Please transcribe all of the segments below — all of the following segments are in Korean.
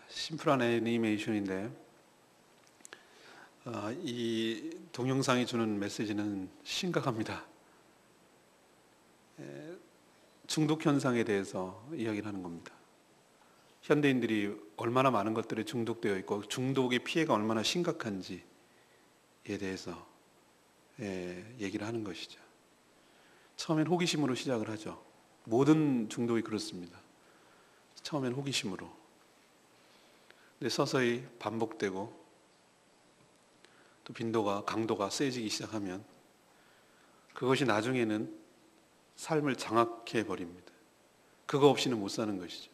심플한 애니메이션인데 이 동영상이 주는 메시지는 심각합니다. 중독 현상에 대해서 이야기를 하는 겁니다. 현대인들이 얼마나 많은 것들에 중독되어 있고 중독의 피해가 얼마나 심각한지에 대해서 얘기를 하는 것이죠. 처음엔 호기심으로 시작을 하죠. 모든 중독이 그렇습니다. 처음엔 호기심으로. 근데 서서히 반복되고 또 빈도가 강도가 세지기 시작하면 그것이 나중에는 삶을 장악해 버립니다. 그거 없이는 못 사는 것이죠.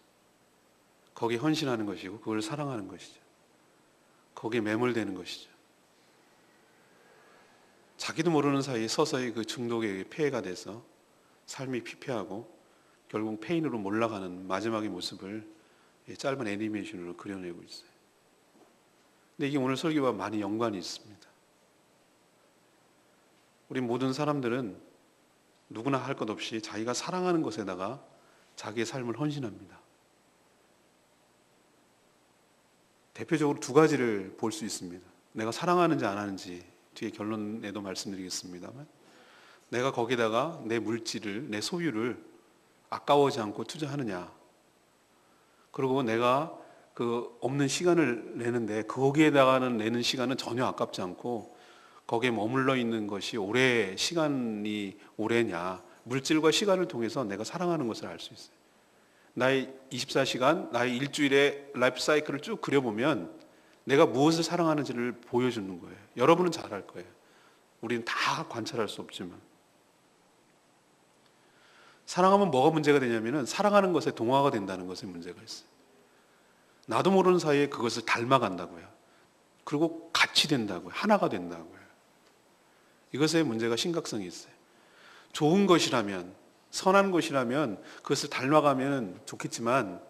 거기에 헌신하는 것이고 그걸 사랑하는 것이죠. 거기에 매몰되는 것이죠. 자기도 모르는 사이에 서서히 그 중독에 폐해가 돼서 삶이 피폐하고 결국 페인으로 몰락하는 마지막의 모습을 짧은 애니메이션으로 그려내고 있어요. 근데 이게 오늘 설교와 많이 연관이 있습니다. 우리 모든 사람들은 누구나 할 것 없이 자기가 사랑하는 것에다가 자기의 삶을 헌신합니다. 대표적으로 두 가지를 볼 수 있습니다. 내가 사랑하는지 안 하는지 뒤에 결론에도 말씀드리겠습니다만, 내가 거기다가 내 물질을, 내 소유를 아까워하지 않고 투자하느냐, 그리고 내가 그 없는 시간을 내는데 거기에다가는 내는 시간은 전혀 아깝지 않고 거기에 머물러 있는 것이 시간이 오래냐, 물질과 시간을 통해서 내가 사랑하는 것을 알 수 있어요. 나의 24시간, 나의 일주일의 라이프 사이클을 쭉 그려보면 내가 무엇을 사랑하는지를 보여주는 거예요. 여러분은 잘 알 거예요. 우리는 다 관찰할 수 없지만. 사랑하면 뭐가 문제가 되냐면은 사랑하는 것에 동화가 된다는 것에 문제가 있어요. 나도 모르는 사이에 그것을 닮아간다고요. 그리고 같이 된다고요. 하나가 된다고요. 이것에 문제가 심각성이 있어요. 좋은 것이라면, 선한 것이라면 그것을 닮아가면 좋겠지만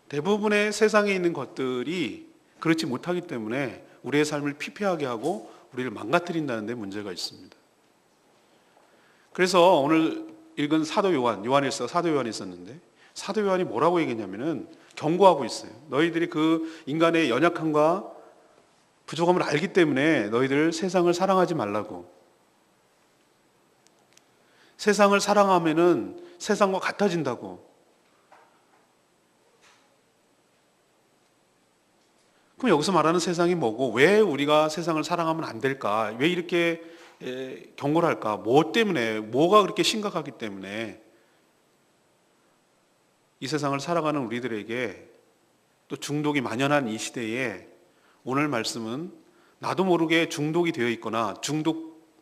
대부분의 세상에 있는 것들이 그렇지 못하기 때문에 우리의 삶을 피폐하게 하고 우리를 망가뜨린다는 데 문제가 있습니다. 그래서 오늘 읽은 사도 요한일서 사도 요한이 있었는데 사도 요한이 뭐라고 얘기했냐면은 경고하고 있어요. 너희들이 그 인간의 연약함과 부족함을 알기 때문에 너희들 세상을 사랑하지 말라고. 세상을 사랑하면은 세상과 같아진다고. 그럼 여기서 말하는 세상이 뭐고 왜 우리가 세상을 사랑하면 안 될까? 왜 이렇게 경고를 할까? 뭐 때문에? 뭐가 그렇게 심각하기 때문에 이 세상을 살아가는 우리들에게 또 중독이 만연한 이 시대에 오늘 말씀은 나도 모르게 중독이 되어 있거나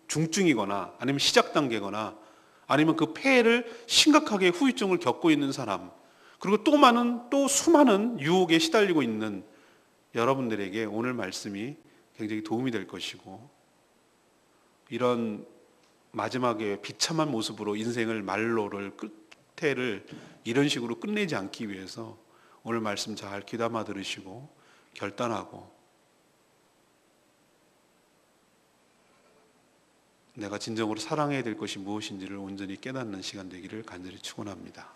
중증이거나 아니면 시작 단계거나 아니면 그 폐해를 심각하게 후유증을 겪고 있는 사람, 그리고 또 수많은 유혹에 시달리고 있는 여러분들에게 오늘 말씀이 굉장히 도움이 될 것이고, 이런 마지막에 비참한 모습으로 인생을 끝에를 이런 식으로 끝내지 않기 위해서 오늘 말씀 잘 귀담아 들으시고 결단하고 내가 진정으로 사랑해야 될 것이 무엇인지를 온전히 깨닫는 시간 되기를 간절히 축원합니다.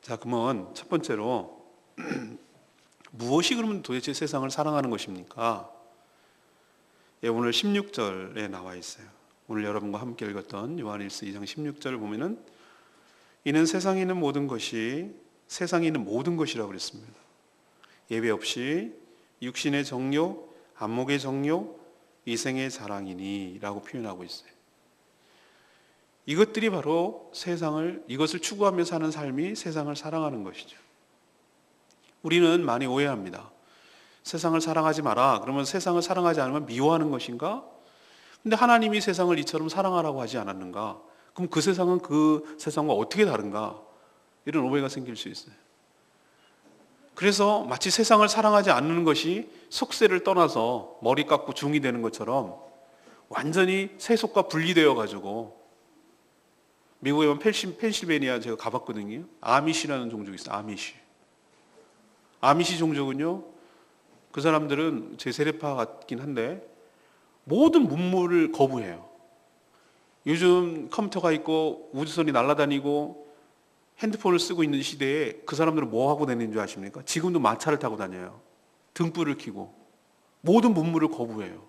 자, 그러면 첫 번째로 무엇이 그러면 도대체 세상을 사랑하는 것입니까? 오늘 16절에 나와 있어요. 오늘 여러분과 함께 읽었던 요한일서 2장 16절을 보면은 이는 세상에 있는 모든 것이 세상에 있는 모든 것이라고 그랬습니다. 예외 없이 육신의 정욕, 안목의 정욕, 이생의 자랑이니 라고 표현하고 있어요. 이것들이 바로 이것을 추구하며 사는 삶이 세상을 사랑하는 것이죠. 우리는 많이 오해합니다. 세상을 사랑하지 마라. 그러면 세상을 사랑하지 않으면 미워하는 것인가? 근데 하나님이 세상을 이처럼 사랑하라고 하지 않았는가? 그럼 그 세상은 그 세상과 어떻게 다른가? 이런 오해가 생길 수 있어요. 그래서 마치 세상을 사랑하지 않는 것이 속세를 떠나서 머리 깎고 중이 되는 것처럼 완전히 세속과 분리되어 가지고, 미국에 보면 펜실베니아 제가 가봤거든요. 아미시라는 종족이 있어요. 아미시 종족은요, 그 사람들은 제 세례파 같긴 한데 모든 문물을 거부해요. 요즘 컴퓨터가 있고 우주선이 날아다니고 핸드폰을 쓰고 있는 시대에 그 사람들은 뭐 하고 다니는 줄 아십니까? 지금도 마차를 타고 다녀요. 등불을 켜고 모든 문물을 거부해요.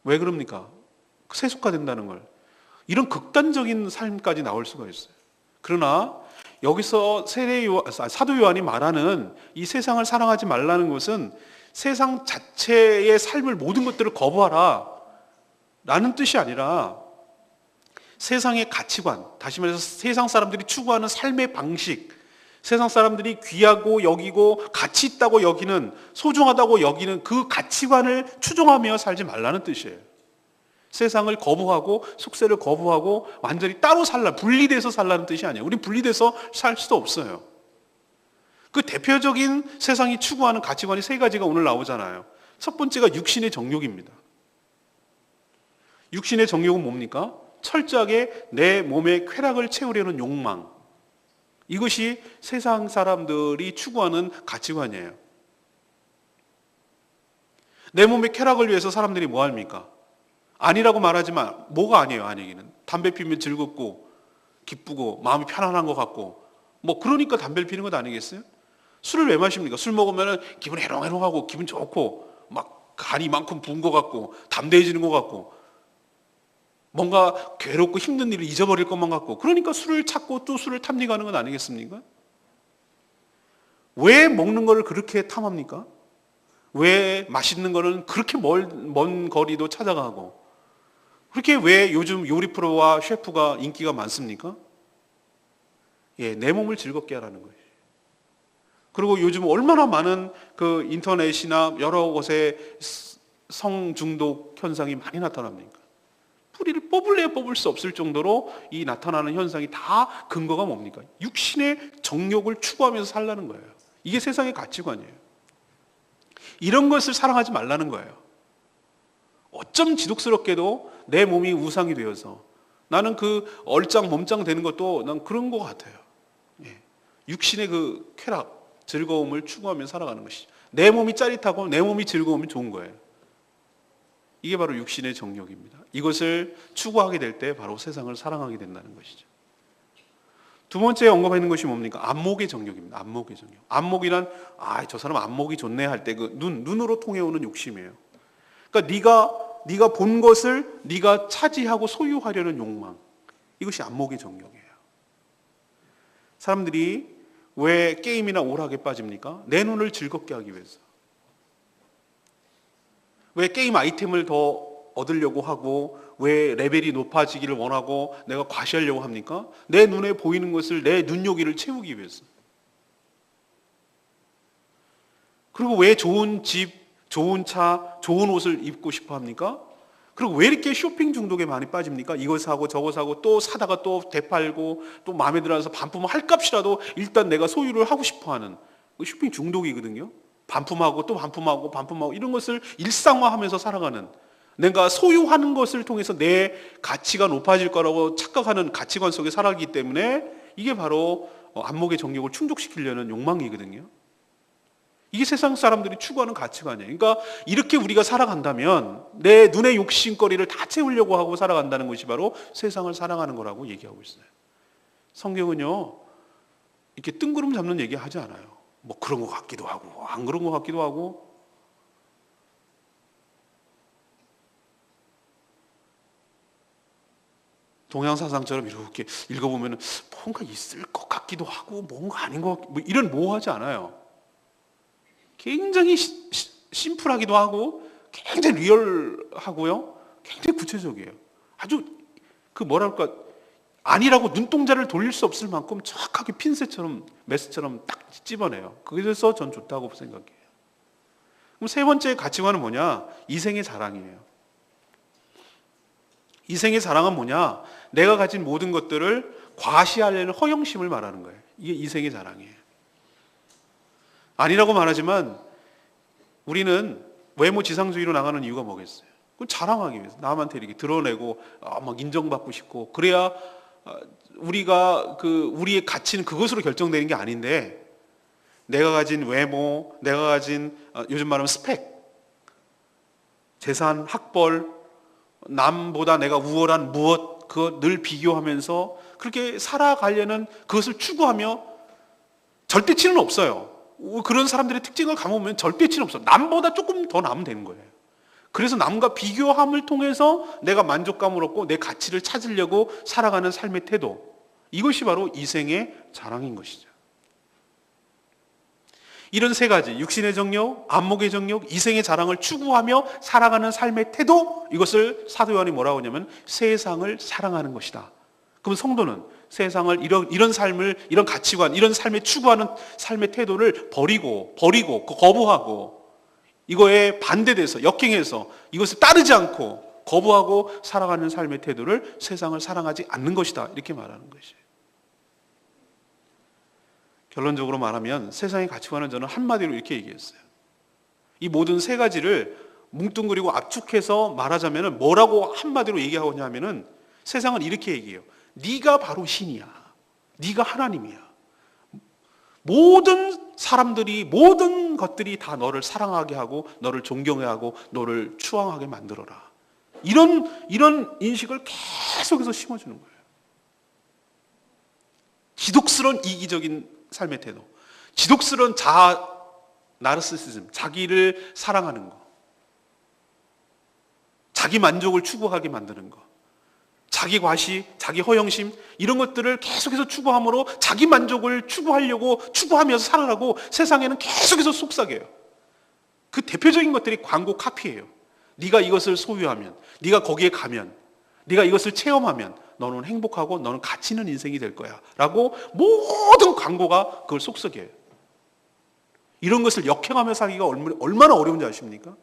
왜 그럽니까? 세속화된다는 걸. 이런 극단적인 삶까지 나올 수가 있어요. 그러나 여기서 사도 요한이 말하는 이 세상을 사랑하지 말라는 것은 세상 자체의 삶을 모든 것들을 거부하라 라는 뜻이 아니라 세상의 가치관, 다시 말해서 세상 사람들이 추구하는 삶의 방식, 세상 사람들이 귀하고 여기고 가치 있다고 여기는, 소중하다고 여기는 그 가치관을 추종하며 살지 말라는 뜻이에요. 세상을 거부하고 속세를 거부하고 완전히 따로 분리돼서 살라는 뜻이 아니에요. 우리 분리돼서 살 수도 없어요. 그 대표적인 세상이 추구하는 가치관이 세 가지가 오늘 나오잖아요. 첫 번째가 육신의 정욕입니다. 육신의 정욕은 뭡니까? 철저하게 내 몸의 쾌락을 채우려는 욕망. 이것이 세상 사람들이 추구하는 가치관이에요. 내 몸의 쾌락을 위해서 사람들이 뭐 합니까? 아니라고 말하지만 뭐가 아니에요? 아니기는 담배 피우면 즐겁고 기쁘고 마음이 편안한 것 같고 뭐 그러니까 담배를 피는 것 아니겠어요? 술을 왜 마십니까? 술 먹으면 기분 해롱해롱하고 기분 좋고 막 간이 이만큼 부은 것 같고 담대해지는 것 같고 뭔가 괴롭고 힘든 일을 잊어버릴 것만 같고 그러니까 술을 찾고 또 술을 탐닉하는 건 아니겠습니까? 왜 먹는 거를 그렇게 탐합니까? 왜 맛있는 거는 그렇게 먼 거리도 찾아가고 그렇게 왜 요즘 요리 프로와 셰프가 인기가 많습니까? 예, 내 몸을 즐겁게 하라는 거예요. 그리고 요즘 얼마나 많은 그 인터넷이나 여러 곳에 성중독 현상이 많이 나타납니까? 뿌리를 뽑을래야 뽑을 수 없을 정도로 이 나타나는 현상이 다 근거가 뭡니까? 육신의 정욕을 추구하면서 살라는 거예요. 이게 세상의 가치관이에요. 이런 것을 사랑하지 말라는 거예요. 어쩜 지독스럽게도 내 몸이 우상이 되어서 나는 그 얼짱 몸짱 되는 것도 난 그런 것 같아요. 예. 육신의 그 쾌락, 즐거움을 추구하며 살아가는 것이죠. 내 몸이 짜릿하고 내 몸이 즐거우면 좋은 거예요. 이게 바로 육신의 정욕입니다. 이것을 추구하게 될 때 바로 세상을 사랑하게 된다는 것이죠. 두 번째 언급하는 것이 뭡니까? 안목의 정욕입니다. 안목의 정욕. 안목이란 저 사람 안목이 좋네 할 때 그 눈으로 통해오는 욕심이에요. 그러니까 네가 본 것을 네가 차지하고 소유하려는 욕망. 이것이 안목의 정욕이에요. 사람들이 왜 게임이나 오락에 빠집니까? 내 눈을 즐겁게 하기 위해서. 왜 게임 아이템을 더 얻으려고 하고 왜 레벨이 높아지기를 원하고 내가 과시하려고 합니까? 내 눈에 보이는 것을 내 눈요기를 채우기 위해서. 그리고 왜 좋은 집, 좋은 차, 좋은 옷을 입고 싶어 합니까? 그리고 왜 이렇게 쇼핑 중독에 많이 빠집니까? 이거 사고 저거 사고 또 사다가 또 되팔고 또 마음에 들어서 반품을 할 값이라도 일단 내가 소유를 하고 싶어 하는 쇼핑 중독이거든요. 반품하고 또 반품하고 이런 것을 일상화하면서 살아가는 내가 소유하는 것을 통해서 내 가치가 높아질 거라고 착각하는 가치관 속에 살아가기 때문에 이게 바로 안목의 정욕을 충족시키려는 욕망이거든요. 이게 세상 사람들이 추구하는 가치관이에요. 그러니까 이렇게 우리가 살아간다면 내 눈의 욕심거리를 다 채우려고 하고 살아간다는 것이 바로 세상을 사랑하는 거라고 얘기하고 있어요. 성경은요 이렇게 뜬구름 잡는 얘기 하지 않아요. 뭐 그런 것 같기도 하고 안 그런 것 같기도 하고 동양사상처럼 이렇게 읽어보면 뭔가 있을 것 같기도 하고 뭔가 아닌 것 같고 이런 모호하지 않아요. 굉장히 심플하기도 하고 굉장히 리얼하고요. 굉장히 구체적이에요. 아주 그 뭐랄까 아니라고 눈동자를 돌릴 수 없을 만큼 정확하게 핀셋처럼 메스처럼 딱 집어내요. 그래서 전 좋다고 생각해요. 그럼 세 번째 가치관은 뭐냐? 이생의 자랑이에요. 이생의 자랑은 뭐냐? 내가 가진 모든 것들을 과시하려는 허영심을 말하는 거예요. 이게 이생의 자랑이에요. 아니라고 말하지만 우리는 외모지상주의로 나가는 이유가 뭐겠어요? 그건 자랑하기 위해서 남한테 이렇게 드러내고 막 인정받고 싶고 그래야 우리가 우리의 가치는 그것으로 결정되는 게 아닌데 내가 가진 외모, 내가 가진 요즘 말하면 스펙, 재산, 학벌, 남보다 내가 우월한 무엇 그거 늘 비교하면서 그렇게 살아가려는 그것을 추구하며 절대치는 없어요. 그런 사람들의 특징을 가보면 절대치는 없어요. 남보다 조금 더 나으면 되는 거예요. 그래서 남과 비교함을 통해서 내가 만족감을 얻고 내 가치를 찾으려고 살아가는 삶의 태도, 이것이 바로 이생의 자랑인 것이죠. 이런 세 가지, 육신의 정욕, 안목의 정욕, 이생의 자랑을 추구하며 살아가는 삶의 태도, 이것을 사도 요한이 뭐라고 하냐면 세상을 사랑하는 것이다. 그럼 성도는 세상을 이런 삶을, 이런 가치관, 이런 삶에 추구하는 삶의 태도를 버리고 거부하고 이거에 반대돼서 역행해서 이것을 따르지 않고 거부하고 살아가는 삶의 태도를 세상을 사랑하지 않는 것이다, 이렇게 말하는 것이에요. 결론적으로 말하면 세상의 가치관은 저는 한마디로 이렇게 얘기했어요. 이 모든 세 가지를 뭉뚱그리고 압축해서 말하자면 뭐라고 한마디로 얘기하고 하냐면은 세상은 이렇게 얘기해요. 네가 바로 신이야. 네가 하나님이야. 모든 사람들이, 모든 것들이 다 너를 사랑하게 하고 너를 존경하고 너를 추앙하게 만들어라. 이런 인식을 계속해서 심어주는 거예요. 지독스러운 이기적인 삶의 태도, 지독스러운 나르시시즘, 자기를 사랑하는 거, 자기 만족을 추구하게 만드는 거, 자기 과시, 자기 허영심, 이런 것들을 계속해서 추구함으로 자기 만족을 추구하면서 살아가고 세상에는 계속해서 속삭여요. 그 대표적인 것들이 광고 카피예요. 네가 이것을 소유하면, 네가 거기에 가면, 네가 이것을 체험하면 너는 행복하고 너는 가치 있는 인생이 될 거야 라고 모든 광고가 그걸 속삭여요. 이런 것을 역행하며 살기가 얼마나 어려운지 아십니까?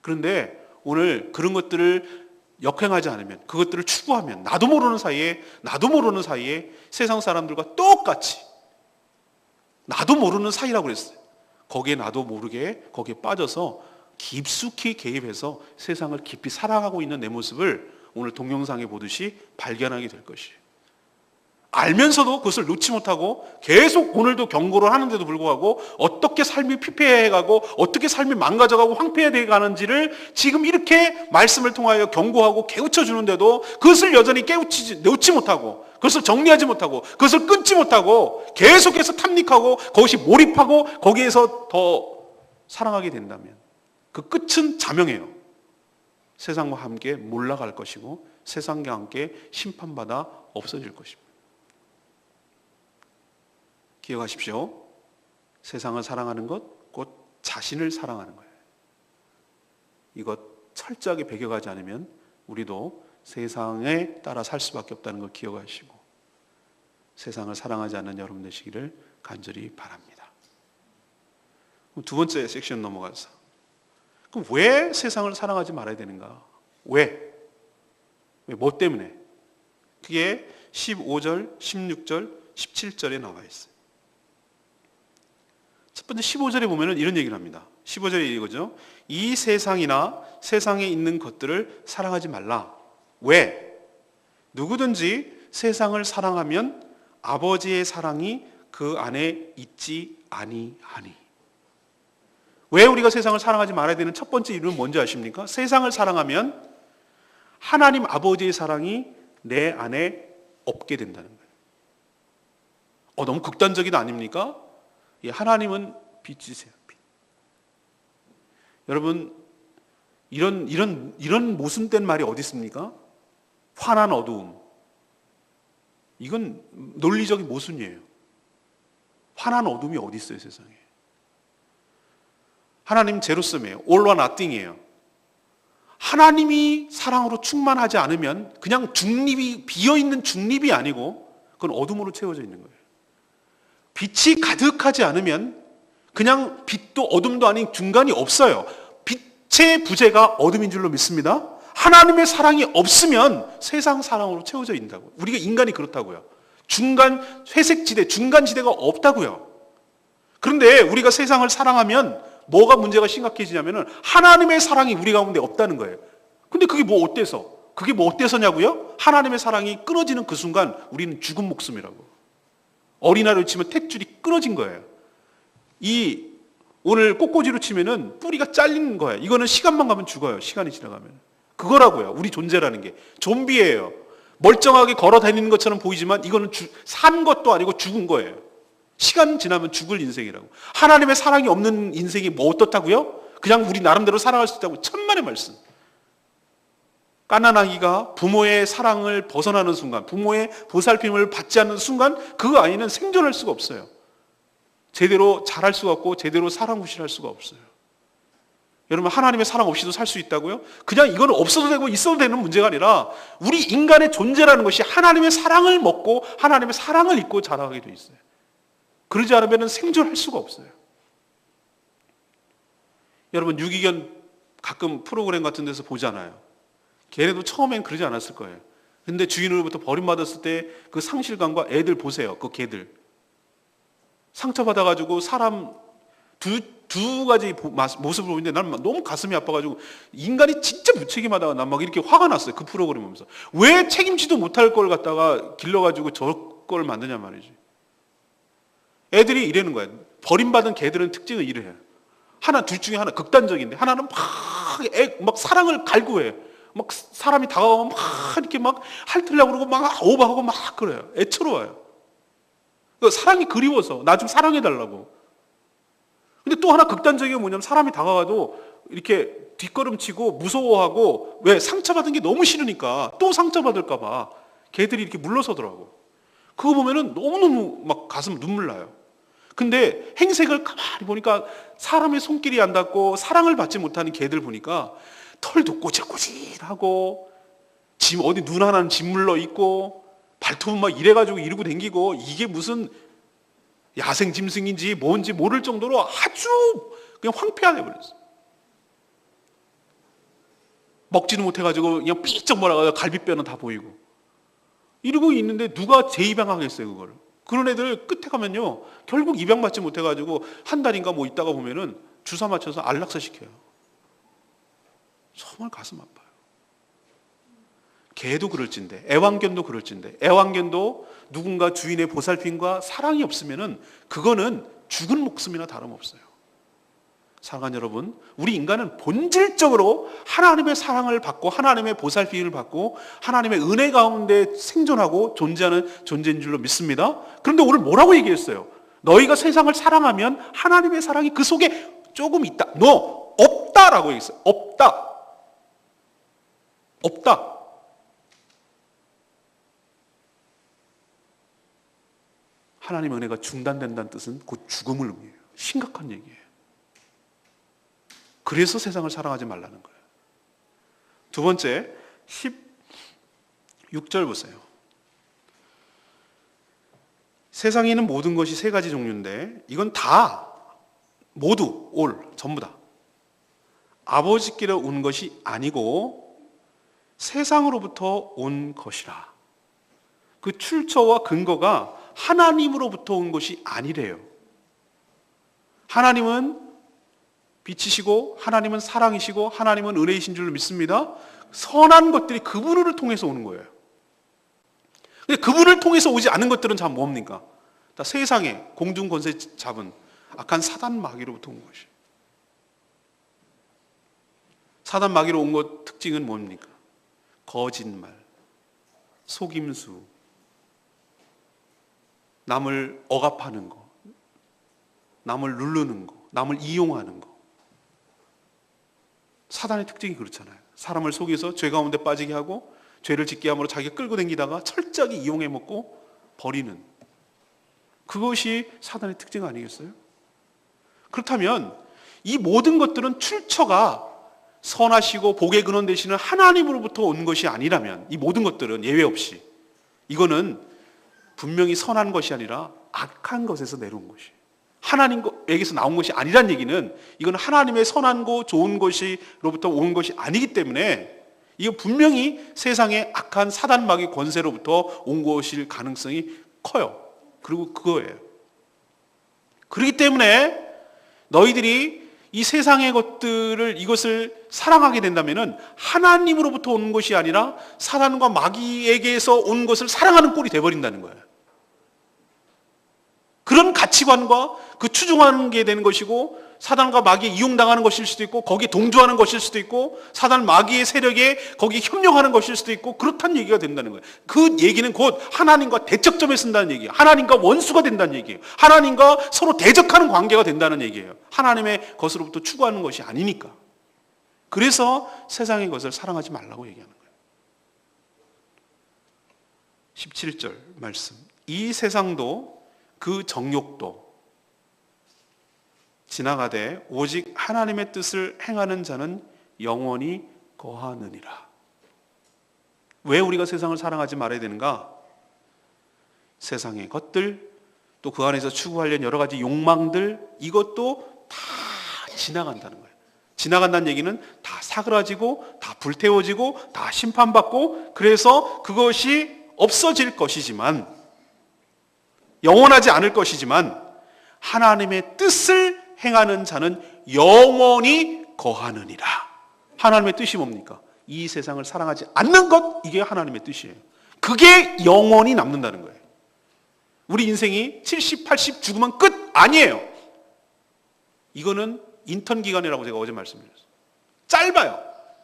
그런데 오늘 그런 것들을 역행하지 않으면, 그것들을 추구하면 나도 모르는 사이에 세상 사람들과 똑같이, 나도 모르는 사이라고 그랬어요. 거기에 나도 모르게 거기에 빠져서 깊숙이 개입해서 세상을 깊이 사랑하고 있는 내 모습을 오늘 동영상에 보듯이 발견하게 될 것이에요. 알면서도 그것을 놓지 못하고 계속 오늘도 경고를 하는데도 불구하고 어떻게 삶이 피폐해가고 어떻게 삶이 망가져가고 황폐해져 가는지를 지금 이렇게 말씀을 통하여 경고하고 깨우쳐 주는데도 그것을 여전히 놓지 못하고 그것을 정리하지 못하고 그것을 끊지 못하고 계속해서 탐닉하고 그것이 몰입하고 거기에서 더 사랑하게 된다면 그 끝은 자명해요. 세상과 함께 몰락할 것이고 세상과 함께 심판받아 없어질 것입니다. 기억하십시오. 세상을 사랑하는 것, 곧 자신을 사랑하는 거예요. 이것 철저하게 배겨가지 않으면 우리도 세상에 따라 살 수밖에 없다는 걸 기억하시고 세상을 사랑하지 않는 여러분 되시기를 간절히 바랍니다. 그럼 두 번째 섹션 넘어가서, 그럼 왜 세상을 사랑하지 말아야 되는가? 왜? 뭐 때문에? 그게 15절, 16절, 17절에 나와 있어요. 첫 번째 15절에 보면 이런 얘기를 합니다. 15절에 이거죠. 이 세상이나 세상에 있는 것들을 사랑하지 말라. 왜? 누구든지 세상을 사랑하면 아버지의 사랑이 그 안에 있지 아니하니. 왜 우리가 세상을 사랑하지 말아야 되는 첫 번째 이유는 뭔지 아십니까? 세상을 사랑하면 하나님 아버지의 사랑이 내 안에 없게 된다는 거예요. 너무 극단적인 아닙니까? 하나님은 빛이세요. 빛. 여러분, 이런 모순된 말이 어디 있습니까? 환한 어두움. 이건 논리적인 모순이에요. 환한 어둠이 어디 있어요, 세상에? 하나님 제로섬이에요. all or nothing이에요. 하나님이 사랑으로 충만하지 않으면 그냥 비어있는 중립이 아니고 그건 어둠으로 채워져 있는 거예요. 빛이 가득하지 않으면 그냥 빛도 어둠도 아닌 중간이 없어요. 빛의 부재가 어둠인 줄로 믿습니다. 하나님의 사랑이 없으면 세상 사랑으로 채워져 있다고. 우리가 인간이 그렇다고요. 회색지대, 중간지대가 없다고요. 그런데 우리가 세상을 사랑하면 뭐가 문제가 심각해지냐면은 하나님의 사랑이 우리 가운데 없다는 거예요. 근데 그게 뭐 어때서냐고요? 하나님의 사랑이 끊어지는 그 순간 우리는 죽은 목숨이라고. 어린아이로 치면 탯줄이 끊어진 거예요. 오늘 꽃꽂이로 치면은 뿌리가 잘리는 거예요. 이거는 시간만 가면 죽어요. 시간이 지나가면. 그거라고요. 우리 존재라는 게. 좀비예요. 멀쩡하게 걸어 다니는 것처럼 보이지만 이거는 산 것도 아니고 죽은 거예요. 시간 지나면 죽을 인생이라고. 하나님의 사랑이 없는 인생이 뭐 어떻다고요? 그냥 우리 나름대로 살아갈 수 있다고. 천만의 말씀. 갓난아기가 부모의 사랑을 벗어나는 순간, 부모의 보살핌을 받지 않는 순간 그 아이는 생존할 수가 없어요. 제대로 자랄 수가 없고 제대로 사랑구실할 수가 없어요. 여러분, 하나님의 사랑 없이도 살 수 있다고요? 그냥 이건 없어도 되고 있어도 되는 문제가 아니라 우리 인간의 존재라는 것이 하나님의 사랑을 먹고 하나님의 사랑을 입고 자라게 돼 있어요. 그러지 않으면 생존할 수가 없어요. 여러분, 유기견 가끔 프로그램 같은 데서 보잖아요. 걔네도 처음엔 그러지 않았을 거예요. 근데 주인으로부터 버림받았을 때 그 상실감과 애들 보세요. 그 개들. 상처받아가지고 사람 두 가지 모습을 보는데 난 너무 가슴이 아파가지고 인간이 진짜 무책임하다가 난 막 이렇게 화가 났어요. 그 프로그램 보면서. 왜 책임지도 못할 걸 갖다가 길러가지고 저걸 만드냐 말이지. 애들이 이러는 거야. 버림받은 개들은 특징은 이래요. 둘 중에 하나 극단적인데 하나는 막 사랑을 갈구해. 막 사람이 다가오면 막 이렇게 막 핥으려고 그러고 막 오버하고 막 그래요. 애처로워요. 사랑이 그리워서 나 좀 사랑해달라고. 근데 또 하나 극단적인 게 뭐냐면 사람이 다가가도 이렇게 뒷걸음치고 무서워하고 왜 상처받은 게 너무 싫으니까 또 상처받을까 봐 걔들이 이렇게 물러서더라고. 그거 보면은 너무너무 막 가슴 눈물 나요. 근데 행색을 가만히 보니까 사람의 손길이 안 닿고 사랑을 받지 못하는 개들 보니까 털도 꼬질꼬질하고 어디 눈 하나는 짓물러 있고 발톱은 막 이래가지고 이러고 댕기고 이게 무슨 야생 짐승인지 뭔지 모를 정도로 아주 그냥 황폐하게 버렸어. 먹지는 못해가지고 그냥 삐쩍 몰아가지고 갈비뼈는 다 보이고 이러고 있는데 누가 재입양하겠어요 그거를. 그런 애들 끝에 가면요 결국 입양받지 못해가지고 한 달인가 뭐 있다가 보면은 주사 맞춰서 안락사 시켜요. 정말 가슴 아파요. 개도 그럴진데 애완견도 그럴진데 애완견도 누군가 주인의 보살핌과 사랑이 없으면은 그거는 죽은 목숨이나 다름없어요. 사랑하는 여러분, 우리 인간은 본질적으로 하나님의 사랑을 받고 하나님의 보살핌을 받고 하나님의 은혜 가운데 생존하고 존재하는 존재인 줄로 믿습니다. 그런데 오늘 뭐라고 얘기했어요? 너희가 세상을 사랑하면 하나님의 사랑이 그 속에 조금 있다. 없다라고 얘기했어요. 없다. 하나님의 은혜가 중단된다는 뜻은 곧 죽음을 의미해요. 심각한 얘기예요. 그래서 세상을 사랑하지 말라는 거예요. 두 번째, 16절 보세요. 세상에 있는 모든 것이 세 가지 종류인데 이건 다 모두 전부 다 아버지께로 온 것이 아니고 세상으로부터 온 것이라. 그 출처와 근거가 하나님으로부터 온 것이 아니래요. 하나님은 빛이시고 하나님은 사랑이시고 하나님은 은혜이신 줄로 믿습니다. 선한 것들이 그분을 통해서 오는 거예요. 근데 그분을 통해서 오지 않은 것들은 참 뭡니까? 다 세상에 공중 권세 잡은 악한 사단 마귀로부터 온 것이. 사단 마귀로 온 것 특징은 뭡니까? 거짓말, 속임수, 남을 억압하는 거, 남을 누르는 거, 남을 이용하는 거. 사단의 특징이 그렇잖아요. 사람을 속여서 죄 가운데 빠지게 하고 죄를 짓게 함으로 자기가 끌고 다니다가 철저하게 이용해 먹고 버리는, 그것이 사단의 특징 아니겠어요? 그렇다면 이 모든 것들은 출처가 선하시고 복의 근원 되시는 하나님으로부터 온 것이 아니라면, 이 모든 것들은 예외 없이 이거는 분명히 선한 것이 아니라 악한 것에서 내려온 것이, 하나님에게서 나온 것이 아니란 얘기는 이건 하나님의 선한 좋은 것이로부터 온 것이 아니기 때문에 이거 분명히 세상의 악한 사단 마귀 권세로부터 온 것일 가능성이 커요. 그리고 그거예요. 그렇기 때문에 너희들이 이 세상의 것들을, 이것을 사랑하게 된다면 하나님으로부터 온 것이 아니라 사단과 마귀에게서 온 것을 사랑하는 꼴이 돼버린다는 거예요. 그런 가치관과 그 추종하는 게 되는 것이고, 사단과 마귀에 이용당하는 것일 수도 있고 거기에 동조하는 것일 수도 있고 사단 마귀의 세력에 거기에 협력하는 것일 수도 있고 그렇다는 얘기가 된다는 거예요. 그 얘기는 곧 하나님과 대척점에 쓴다는 얘기예요. 하나님과 원수가 된다는 얘기예요. 하나님과 서로 대적하는 관계가 된다는 얘기예요. 하나님의 것으로부터 추구하는 것이 아니니까. 그래서 세상의 것을 사랑하지 말라고 얘기하는 거예요. 17절 말씀. 이 세상도 그 정욕도 지나가되 오직 하나님의 뜻을 행하는 자는 영원히 거하느니라. 왜 우리가 세상을 사랑하지 말아야 되는가? 세상의 것들, 또 그 안에서 추구하려는 여러 가지 욕망들, 이것도 다 지나간다는 거예요. 지나간다는 얘기는 다 사그라지고 다 불태워지고 다 심판받고 그래서 그것이 없어질 것이지만, 영원하지 않을 것이지만 하나님의 뜻을 행하는 자는 영원히 거하느니라. 하나님의 뜻이 뭡니까? 이 세상을 사랑하지 않는 것, 이게 하나님의 뜻이에요. 그게 영원히 남는다는 거예요. 우리 인생이 70, 80 죽으면 끝 아니에요. 이거는 인턴 기간이라고 제가 어제 말씀드렸어요. 짧아요.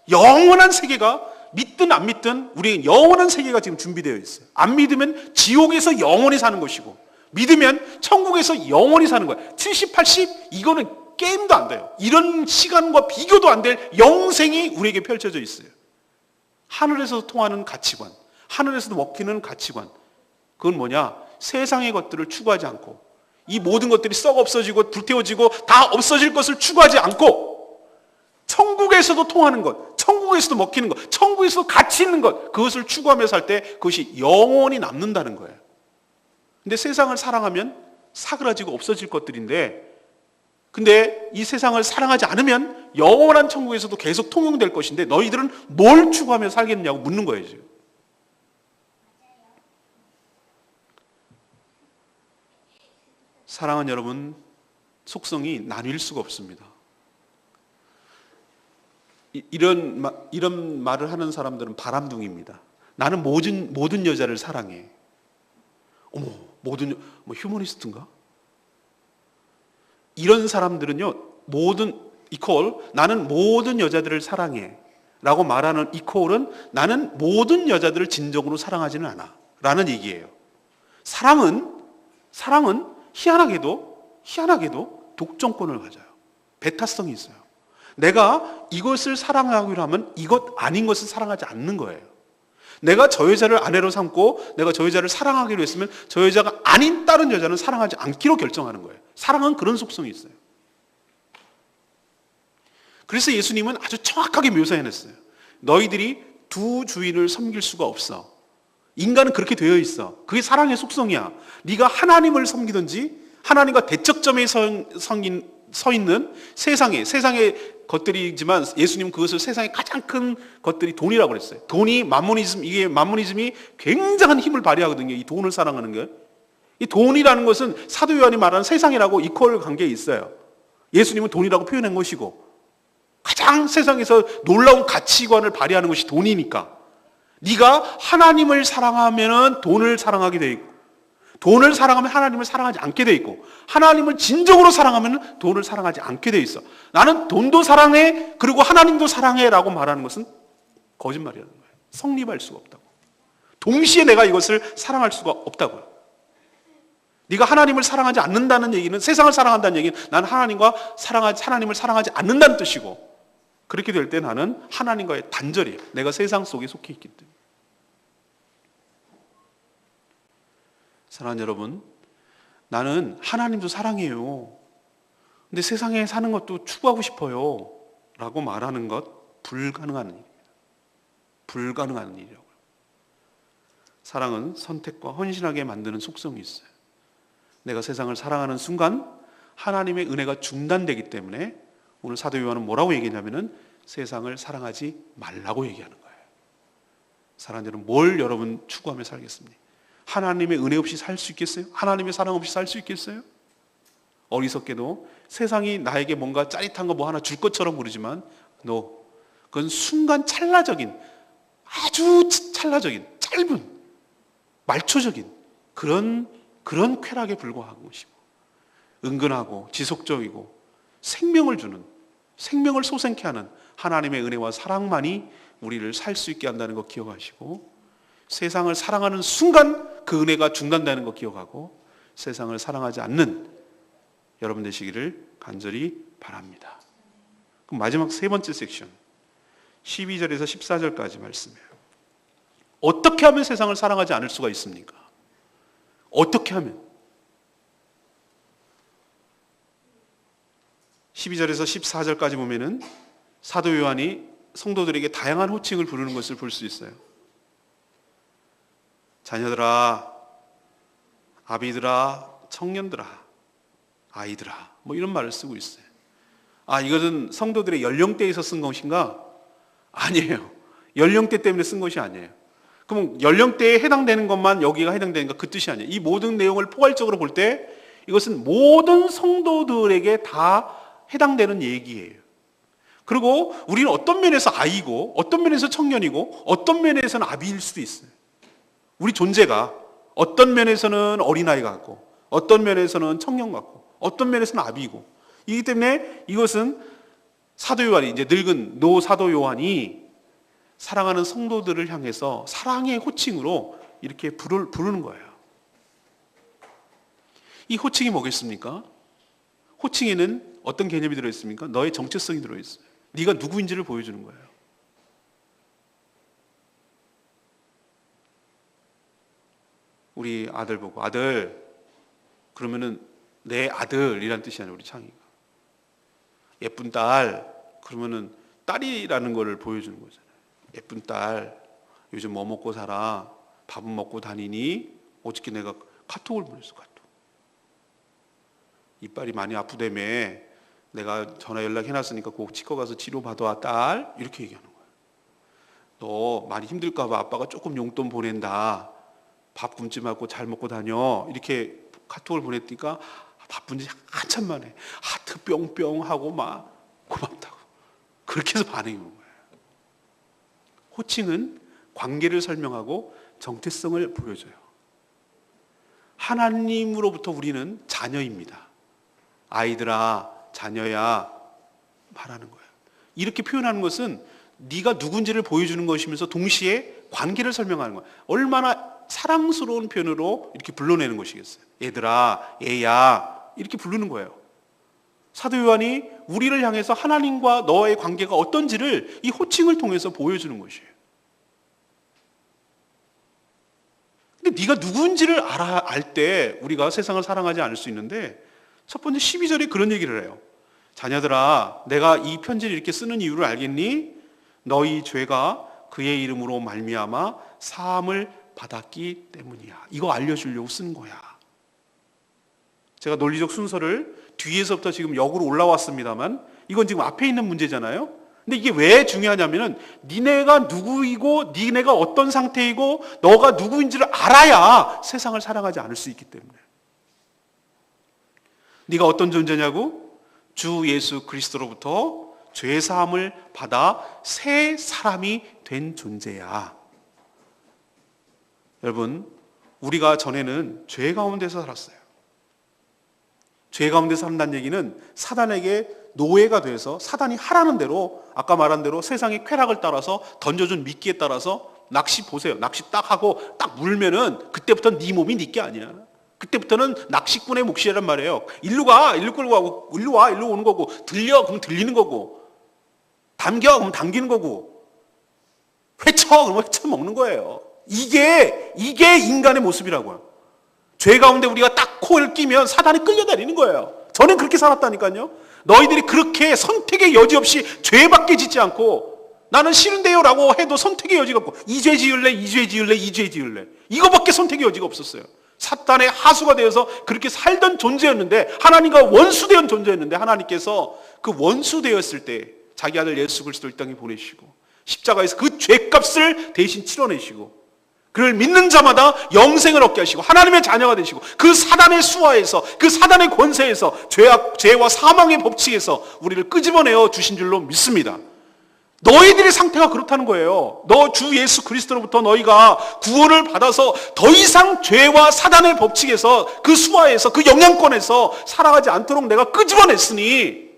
영원한 세계가 믿든 안 믿든 우리에게 영원한 세계가 지금 준비되어 있어요. 안 믿으면 지옥에서 영원히 사는 것이고 믿으면 천국에서 영원히 사는 거예요. 70, 80 이거는 게임도 안 돼요. 이런 시간과 비교도 안 될 영생이 우리에게 펼쳐져 있어요. 하늘에서 통하는 가치관, 하늘에서도 먹히는 가치관, 그건 뭐냐? 세상의 것들을 추구하지 않고 이 모든 것들이 썩 없어지고 불태워지고 다 없어질 것을 추구하지 않고 천국에서도 통하는 것, 천국에서도 먹히는 것, 천국에서도 가치 있는 것, 그것을 추구하며 살 때 그것이 영원히 남는다는 거예요. 근데 세상을 사랑하면 사그라지고 없어질 것들인데, 근데 이 세상을 사랑하지 않으면 영원한 천국에서도 계속 통용될 것인데 너희들은 뭘 추구하며 살겠느냐고 묻는 거예요 지금. 사랑은 여러분 속성이 나뉠 수가 없습니다. 이런 말을 하는 사람들은 바람둥이입니다. 나는 모든 여자를 사랑해. 어머, 뭐 휴머니스트인가? 이런 사람들은요, 나는 모든 여자들을 사랑해 라고 말하는 이퀄은 나는 모든 여자들을 진정으로 사랑하지는 않아 라는 얘기예요. 사랑은 희한하게도 독점권을 가져요. 배타성이 있어요. 내가 이것을 사랑하기로 하면 이것 아닌 것을 사랑하지 않는 거예요. 내가 저 여자를 아내로 삼고 내가 저 여자를 사랑하기로 했으면 저 여자가 아닌 다른 여자는 사랑하지 않기로 결정하는 거예요. 사랑은 그런 속성이 있어요. 그래서 예수님은 아주 정확하게 묘사해냈어요. 너희들이 두 주인을 섬길 수가 없어. 인간은 그렇게 되어 있어. 그게 사랑의 속성이야. 네가 하나님을 섬기든지 하나님과 대척점에 서 있는 세상의 것들이지만 예수님은 그것을 세상의 가장 큰 것들이 돈이라고 그랬어요. 돈이 만모니즘이 굉장한 힘을 발휘하거든요. 이 돈을 사랑하는 게. 이 돈이라는 것은 사도 요한이 말하는 세상이라고 이퀄 관계에 있어요. 예수님은 돈이라고 표현한 것이고 가장 세상에서 놀라운 가치관을 발휘하는 것이 돈이니까 네가 하나님을 사랑하면 돈을 사랑하게 돼 있고 돈을 사랑하면 하나님을 사랑하지 않게 돼 있고 하나님을 진정으로 사랑하면 돈을 사랑하지 않게 돼 있어. 나는 돈도 사랑해 그리고 하나님도 사랑해 라고 말하는 것은 거짓말이라는 거예요. 성립할 수가 없다고. 동시에 내가 이것을 사랑할 수가 없다고요. 네가 하나님을 사랑하지 않는다는 얘기는 세상을 사랑한다는 얘기는 나는 하나님을 사랑하지 않는다는 뜻이고 그렇게 될 때 나는 하나님과의 단절이에요. 내가 세상 속에 속해 있기 때문에. 사랑하는 여러분, 나는 하나님도 사랑해요. 근데 세상에 사는 것도 추구하고 싶어요. 라고 말하는 것 불가능한 일입니다. 불가능한 일이라고요. 사랑은 선택과 헌신하게 만드는 속성이 있어요. 내가 세상을 사랑하는 순간 하나님의 은혜가 중단되기 때문에 오늘 사도 요한은 뭐라고 얘기했냐면은 세상을 사랑하지 말라고 얘기하는 거예요. 사랑하는 여러분, 뭘 여러분 추구하며 살겠습니까? 하나님의 은혜 없이 살 수 있겠어요? 하나님의 사랑 없이 살 수 있겠어요? 어리석게도 세상이 나에게 뭔가 짜릿한 거 뭐 하나 줄 것처럼 부르지만 그건 순간 아주 찰나적인 짧은 말초적인 그런 쾌락에 불과한 것이고 은근하고 지속적이고 생명을 주는, 생명을 솟아나게 하는 하나님의 은혜와 사랑만이 우리를 살 수 있게 한다는 거 기억하시고, 세상을 사랑하는 순간 그 은혜가 중단되는 거 기억하고, 세상을 사랑하지 않는 여러분 되시기를 간절히 바랍니다. 그럼 마지막 세 번째 섹션, 12절에서 14절까지 말씀이에요. 어떻게 하면 세상을 사랑하지 않을 수가 있습니까? 어떻게 하면? 12절에서 14절까지 보면은 사도 요한이 성도들에게 다양한 호칭을 부르는 것을 볼 수 있어요. 자녀들아, 아비들아, 청년들아, 아이들아, 뭐 이런 말을 쓰고 있어요. 아, 이것은 성도들의 연령대에서 쓴 것인가? 아니에요. 연령대 때문에 쓴 것이 아니에요. 그럼 연령대에 해당되는 것만 여기가 해당되는가? 그 뜻이 아니에요. 이 모든 내용을 포괄적으로 볼 때 이것은 모든 성도들에게 다 해당되는 얘기예요. 그리고 우리는 어떤 면에서 아이고, 어떤 면에서 청년이고, 어떤 면에서는 아비일 수도 있어요. 우리 존재가 어떤 면에서는 어린아이 같고, 어떤 면에서는 청년 같고, 어떤 면에서는 아비이고, 이기 때문에 이것은 사도 요한이, 이제 늙은 노 사도 요한이 사랑하는 성도들을 향해서 사랑의 호칭으로 이렇게 부르는 거예요. 이 호칭이 뭐겠습니까? 호칭에는 어떤 개념이 들어있습니까? 너의 정체성이 들어있어요. 네가 누구인지를 보여주는 거예요. 우리 아들 보고 아들 그러면은 내 아들이란 뜻이 아니라 우리 창이가 예쁜 딸 그러면은 딸이라는 거를 보여주는 거잖아요. 예쁜 딸 요즘 뭐 먹고 살아? 밥은 먹고 다니니? 어저께 내가 카톡을 보냈어. 카톡. 이빨이 많이 아프다며 내가 전화 연락해놨으니까 꼭 치과 가서 치료 받아와 딸 이렇게 얘기하는 거예요. 너 많이 힘들까 봐 아빠가 조금 용돈 보낸다. 밥 굶지 말고 잘 먹고 다녀. 이렇게 카톡을 보냈으니까 바쁜지 한참 만에 하트 뿅뿅 하고 막 고맙다고 그렇게 해서 반응이 온 거예요. 호칭은 관계를 설명하고 정체성을 보여줘요. 하나님으로부터 우리는 자녀입니다. 아이들아, 자녀야 말하는 거예요. 이렇게 표현하는 것은 네가 누군지를 보여주는 것이면서 동시에 관계를 설명하는 거예요. 얼마나 사랑스러운 표현으로 이렇게 불러내는 것이겠어요. 얘들아, 얘야 이렇게 부르는 거예요. 사도 요한이 우리를 향해서 하나님과 너의 관계가 어떤지를 이 호칭을 통해서 보여주는 것이에요. 근데 네가 누군지를 알 때 우리가 세상을 사랑하지 않을 수 있는데 첫 번째 12절에 그런 얘기를 해요. 자녀들아, 내가 이 편지를 이렇게 쓰는 이유를 알겠니? 너희 죄가 그의 이름으로 말미암아 사함을 받았기 때문이야. 이거 알려주려고 쓴 거야. 제가 논리적 순서를 뒤에서부터 지금 역으로 올라왔습니다만 이건 지금 앞에 있는 문제잖아요. 근데 이게 왜 중요하냐면은 니네가 누구이고 니네가 어떤 상태이고 너가 누구인지를 알아야 세상을 사랑하지 않을 수 있기 때문에. 네가 어떤 존재냐고? 주 예수 그리스도로부터 죄사함을 받아 새 사람이 된 존재야. 여러분, 우리가 전에는 죄 가운데서 살았어요. 죄 가운데 산다는 얘기는 사단에게 노예가 돼서 사단이 하라는 대로 아까 말한 대로 세상의 쾌락을 따라서 던져준 미끼에 따라서 낚시 보세요. 낚시 딱 하고 딱 물면은 그때부터는 네 몸이 네 게 아니야. 그때부터는 낚시꾼의 몫이란 말이에요. 일로 가, 일로 끌고 가고, 일로 와, 일로 오는 거고, 들려, 그럼 들리는 거고, 당겨, 그럼 당기는 거고, 회쳐, 그러면 회쳐 먹는 거예요. 이게 인간의 모습이라고요. 죄 가운데 우리가 딱 코를 끼면 사단이 끌려다니는 거예요. 저는 그렇게 살았다니까요. 너희들이 그렇게 선택의 여지 없이 죄밖에 짓지 않고 나는 싫은데요 라고 해도 선택의 여지가 없고 이 죄 지을래, 이 죄 지을래, 이 죄 지을래 이거밖에 선택의 여지가 없었어요. 사탄의 하수가 되어서 그렇게 살던 존재였는데 하나님과 원수되었던 존재였는데 하나님께서 그 원수되었을 때 자기 아들 예수 그리스도를 이 땅에 보내시고 십자가에서 그 죄값을 대신 치러내시고 그를 믿는 자마다 영생을 얻게 하시고 하나님의 자녀가 되시고 그 사단의 수하에서 그 사단의 권세에서 죄와 사망의 법칙에서 우리를 끄집어내어 주신 줄로 믿습니다. 너희들의 상태가 그렇다는 거예요. 너 주 예수 그리스도로부터 너희가 구원을 받아서 더 이상 죄와 사단의 법칙에서 그 수하에서 그 영향권에서 살아가지 않도록 내가 끄집어냈으니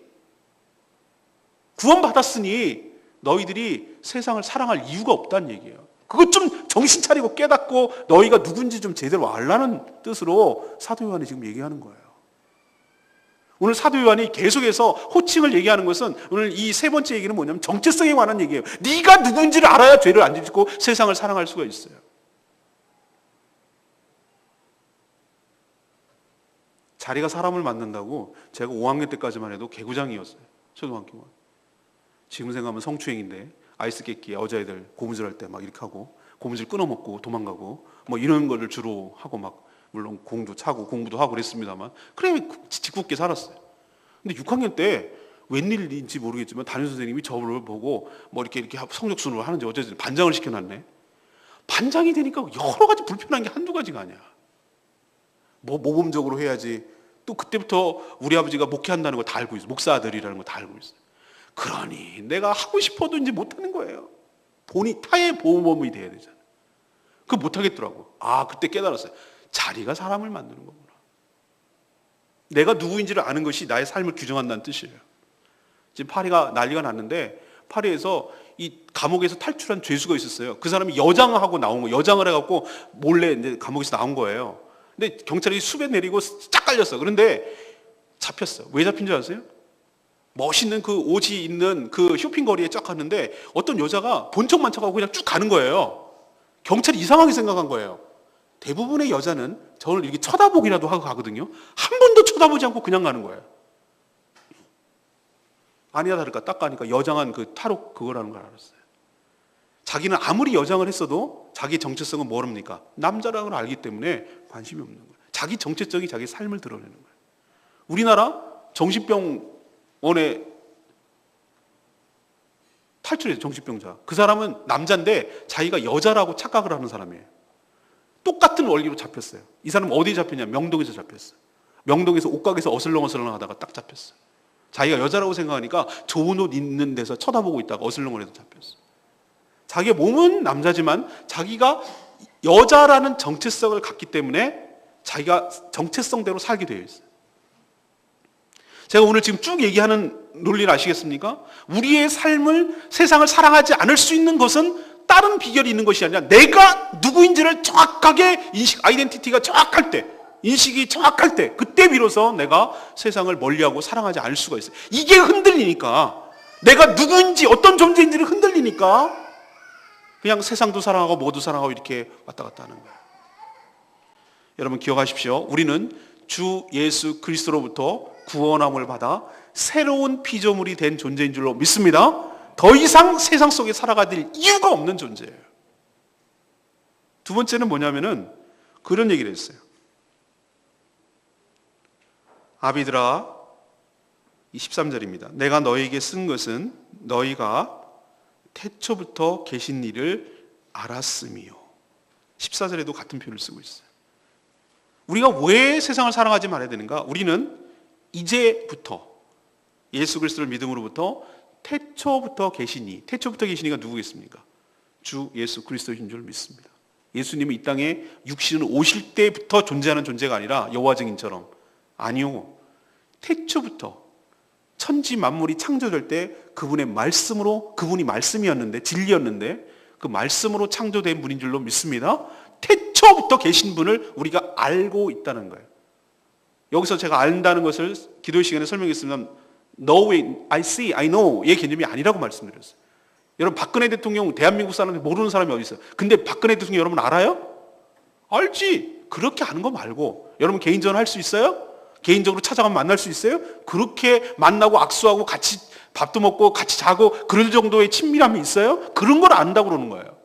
구원받았으니 너희들이 세상을 사랑할 이유가 없다는 얘기예요. 그것 좀 정신 차리고 깨닫고 너희가 누군지 좀 제대로 알라는 뜻으로 사도 요한이 지금 얘기하는 거예요. 오늘 사도 요한이 계속해서 호칭을 얘기하는 것은 오늘 이 세 번째 얘기는 뭐냐면 정체성에 관한 얘기예요. 네가 누군지를 알아야 죄를 안 짓고 세상을 사랑할 수가 있어요. 자리가 사람을 만든다고 제가 5학년 때까지만 해도 개구장이었어요. 초등학교가. 지금 생각하면 성추행인데 아이스 깨끼에 여자애들 고무줄 할 때 막 이렇게 하고 고무줄 끊어먹고 도망가고 뭐 이런 거를 주로 하고 막 물론 공도 차고 공부도 하고 그랬습니다만 그래 짓궂게 살았어요. 근데 6학년 때 웬일인지 모르겠지만 담임선생님이 저를 보고 뭐 이렇게 성적순으로 하는지 어쨌든 반장을 시켜놨네. 반장이 되니까 여러 가지 불편한 게 한두 가지가 아니야. 뭐 모범적으로 해야지. 또 그때부터 우리 아버지가 목회한다는 거 다 알고 있어. 목사 아들이라는 거 다 알고 있어. 그러니 내가 하고 싶어도 이제 못하는 거예요. 본이 타의 보호범이 돼야 되잖아. 그거 못하겠더라고. 아, 그때 깨달았어요. 자리가 사람을 만드는 거구나. 내가 누구인지를 아는 것이 나의 삶을 규정한다는 뜻이에요. 지금 파리가 난리가 났는데 파리에서 이 감옥에서 탈출한 죄수가 있었어요. 그 사람이 여장하고 나온 거, 여장을 해갖고 몰래 이제 감옥에서 나온 거예요. 근데 경찰이 수배 내리고 쫙 깔렸어. 그런데 잡혔어. 왜 잡힌 줄 아세요? 멋있는 그 옷이 있는 그 쇼핑거리에 쫙 갔는데 어떤 여자가 본척만 척하고 그냥 쭉 가는 거예요. 경찰이 이상하게 생각한 거예요. 대부분의 여자는 저를 이렇게 쳐다보기라도 하고 가거든요. 한 번도 쳐다보지 않고 그냥 가는 거예요. 아니야 다를까 딱 가니까 여장한 그 탈옥 그거라는 걸 알았어요. 자기는 아무리 여장을 했어도 자기 정체성은 모릅니까? 남자라는 걸 알기 때문에 관심이 없는 거예요. 자기 정체성이 자기 삶을 드러내는 거예요. 우리나라 정신병원에 탈출해서 정신병자. 그 사람은 남자인데 자기가 여자라고 착각을 하는 사람이에요. 똑같은 원리로 잡혔어요. 이 사람은 어디에 잡혔냐? 명동에서 잡혔어요. 명동에서 옷가게에서 어슬렁어슬렁 하다가 딱 잡혔어요. 자기가 여자라고 생각하니까 좋은 옷 입는 데서 쳐다보고 있다가 어슬렁거려서 잡혔어요. 자기의 몸은 남자지만 자기가 여자라는 정체성을 갖기 때문에 자기가 정체성대로 살게 되어 있어요. 제가 오늘 지금 쭉 얘기하는 논리를 아시겠습니까? 우리의 삶을 세상을 사랑하지 않을 수 있는 것은 다른 비결이 있는 것이 아니라 내가 누구인지를 정확하게 아이덴티티가 정확할 때, 인식이 정확할 때 그때 비로소 내가 세상을 멀리하고 사랑하지 않을 수가 있어요. 이게 흔들리니까 내가 누구인지 어떤 존재인지를 흔들리니까 그냥 세상도 사랑하고 뭐도 사랑하고 이렇게 왔다 갔다 하는 거예요. 여러분 기억하십시오. 우리는 주 예수 그리스도로부터 구원함을 받아 새로운 피조물이 된 존재인 줄로 믿습니다. 더 이상 세상 속에 살아갈 이유가 없는 존재예요. 두 번째는 뭐냐면은 그런 얘기를 했어요. 아비들아, 13절입니다. 내가 너희에게 쓴 것은 너희가 태초부터 계신 이를 알았음이요. 14절에도 같은 표현을 쓰고 있어요. 우리가 왜 세상을 사랑하지 말아야 되는가? 우리는 이제부터 예수 그리스도를 믿음으로부터 태초부터 계시니, 태초부터 계시니가 누구겠습니까? 주 예수 그리스도인 줄 믿습니다. 예수님은 이 땅에 육신은 오실 때부터 존재하는 존재가 아니라 여호와 증인처럼, 아니요, 태초부터 천지 만물이 창조될 때 그분의 말씀으로, 그분이 말씀이었는데, 진리였는데 그 말씀으로 창조된 분인 줄로 믿습니다. 태초부터 계신 분을 우리가 알고 있다는 거예요. 여기서 제가 안다는 것을 기도 시간에 설명했습니다. No way, I see, I know 의 개념이 아니라고 말씀드렸어요. 여러분 박근혜 대통령 대한민국 사람들 모르는 사람이 어디 있어요? 근데 박근혜 대통령 여러분 알아요? 알지. 그렇게 아는 거 말고 여러분 개인전화 할 수 있어요? 개인적으로 찾아가면 만날 수 있어요? 그렇게 만나고 악수하고 같이 밥도 먹고 같이 자고 그럴 정도의 친밀함이 있어요? 그런 걸 안다고 그러는 거예요.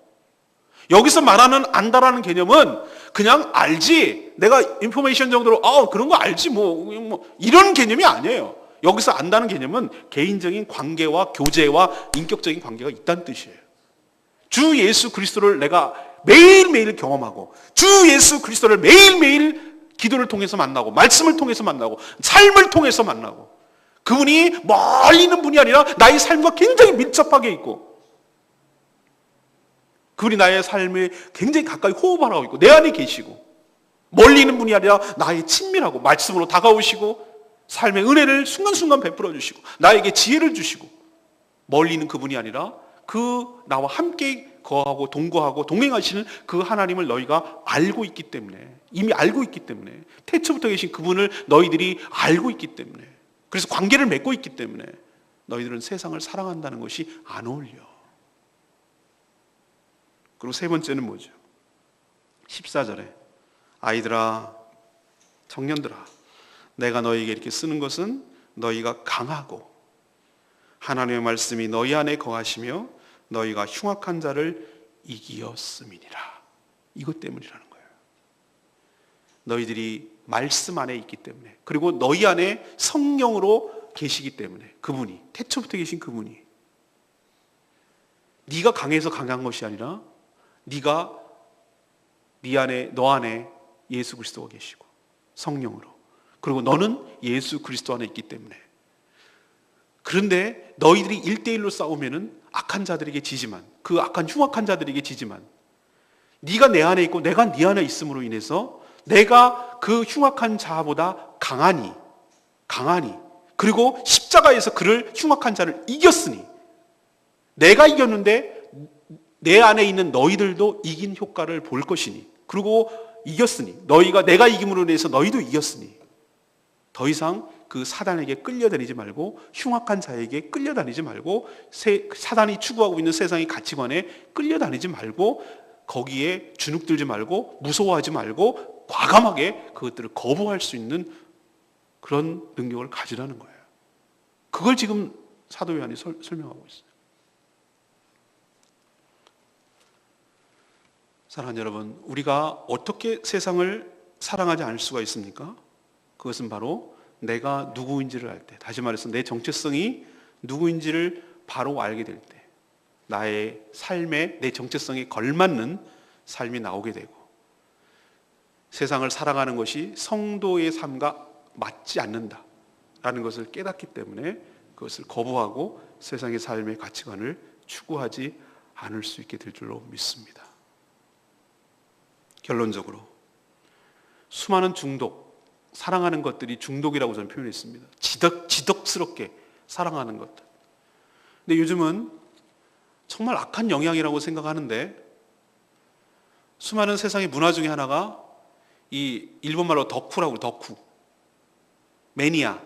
여기서 말하는 안다라는 개념은 그냥 알지, 내가 인포메이션 정도로 그런 거 알지 뭐 이런 개념이 아니에요. 여기서 안다는 개념은 개인적인 관계와 교제와 인격적인 관계가 있다는 뜻이에요. 주 예수 그리스도를 내가 매일매일 경험하고 주 예수 그리스도를 매일매일 기도를 통해서 만나고 말씀을 통해서 만나고 삶을 통해서 만나고 그분이 멀리 있는 분이 아니라 나의 삶과 굉장히 밀접하게 있고 그분이 나의 삶에 굉장히 가까이 호흡하고 있고 내 안에 계시고 멀리 있는 분이 아니라 나의 친밀하고 말씀으로 다가오시고 삶의 은혜를 순간순간 베풀어 주시고 나에게 지혜를 주시고 멀리 있는 그분이 아니라 그 나와 함께 거하고 동거하고 동행하시는 그 하나님을 너희가 알고 있기 때문에, 이미 알고 있기 때문에, 태초부터 계신 그분을 너희들이 알고 있기 때문에, 그래서 관계를 맺고 있기 때문에 너희들은 세상을 사랑한다는 것이 안 어울려. 그리고 세 번째는 뭐죠? 14절에 아이들아, 청년들아, 내가 너희에게 이렇게 쓰는 것은 너희가 강하고 하나님의 말씀이 너희 안에 거하시며 너희가 흉악한 자를 이기었음이니라. 이것 때문이라는 거예요. 너희들이 말씀 안에 있기 때문에, 그리고 너희 안에 성령으로 계시기 때문에, 그분이, 태초부터 계신 그분이, 네가 강해서 강한 것이 아니라 네가 네 안에, 너 안에 예수 그리스도가 계시고 성령으로, 그리고 너는 예수 그리스도 안에 있기 때문에. 그런데 너희들이 1대1로 싸우면은 악한 자들에게 지지만, 그 악한 흉악한 자들에게 지지만, 네가 내 안에 있고 내가 네 안에 있음으로 인해서 내가 그 흉악한 자보다 강하니, 그리고 십자가에서 그를, 흉악한 자를 이겼으니, 내가 이겼는데 내 안에 있는 너희들도 이긴 효과를 볼 것이니, 그리고 이겼으니, 내가 이김으로 인해서 너희도 이겼으니 더 이상 그 사단에게 끌려다니지 말고, 흉악한 자에게 끌려다니지 말고, 사단이 추구하고 있는 세상의 가치관에 끌려다니지 말고, 거기에 주눅들지 말고, 무서워하지 말고, 과감하게 그것들을 거부할 수 있는 그런 능력을 가지라는 거예요. 그걸 지금 사도 요한이 설명하고 있어요. 사랑하는 여러분, 우리가 어떻게 세상을 사랑하지 않을 수가 있습니까? 그것은 바로 내가 누구인지를 알 때, 다시 말해서 내 정체성이 누구인지를 바로 알게 될 때, 나의 삶에, 내 정체성에 걸맞는 삶이 나오게 되고, 세상을 살아가는 것이 성도의 삶과 맞지 않는다라는 것을 깨닫기 때문에 그것을 거부하고 세상의 삶의 가치관을 추구하지 않을 수 있게 될 줄로 믿습니다. 결론적으로 수많은 사랑하는 것들이 중독이라고 저는 표현했습니다. 지덕스럽게 사랑하는 것들. 근데 요즘은 정말 악한 영향이라고 생각하는데, 수많은 세상의 문화 중에 하나가 이 일본말로 덕후라고, 덕후, 매니아를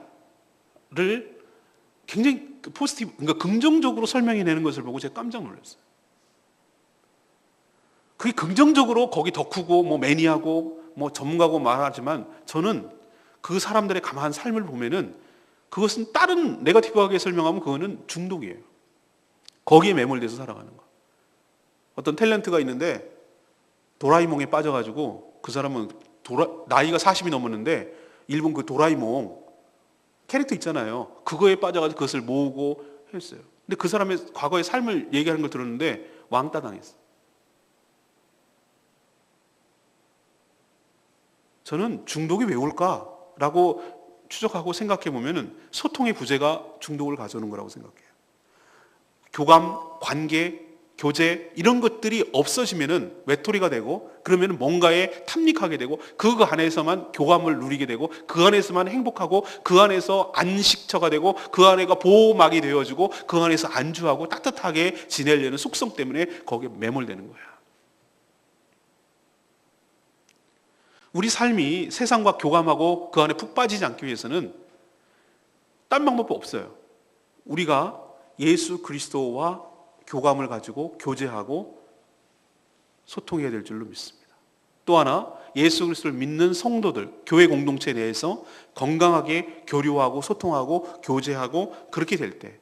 굉장히 포지티브, 그러니까 긍정적으로 설명해내는 것을 보고 제가 깜짝 놀랐어요. 그게 긍정적으로 거기 덕후고 뭐 매니아고 뭐 전문가고 말하지만, 저는 그 사람들의 가만한 삶을 보면은 그것은 다른 네거티브하게 설명하면 그거는 중독이에요. 거기에 매몰돼서 살아가는 거. 어떤 탤런트가 있는데 도라에몽에 빠져가지고, 그 사람은 나이가 40이 넘었는데 일본 그 도라에몽 캐릭터 있잖아요. 그거에 빠져가지고 그것을 모으고 했어요. 근데 그 사람의 과거의 삶을 얘기하는 걸 들었는데 왕따 당했어요. 저는 중독이 왜 올까라고 추적하고 생각해 보면은 소통의 부재가 중독을 가져오는 거라고 생각해요. 교감, 관계, 교제 이런 것들이 없어지면은 외톨이가 되고, 그러면은 뭔가에 탐닉하게 되고, 그 안에서만 교감을 누리게 되고, 그 안에서만 행복하고, 그 안에서 안식처가 되고, 그 안에가 보호막이 되어지고, 그 안에서 안주하고 따뜻하게 지내려는 속성 때문에 거기에 매몰되는 거야. 우리 삶이 세상과 교감하고 그 안에 푹 빠지지 않기 위해서는 딴 방법이 없어요. 우리가 예수 그리스도와 교감을 가지고 교제하고 소통해야 될 줄로 믿습니다. 또 하나, 예수 그리스도를 믿는 성도들, 교회 공동체 내에서 건강하게 교류하고 소통하고 교제하고 그렇게 될 때,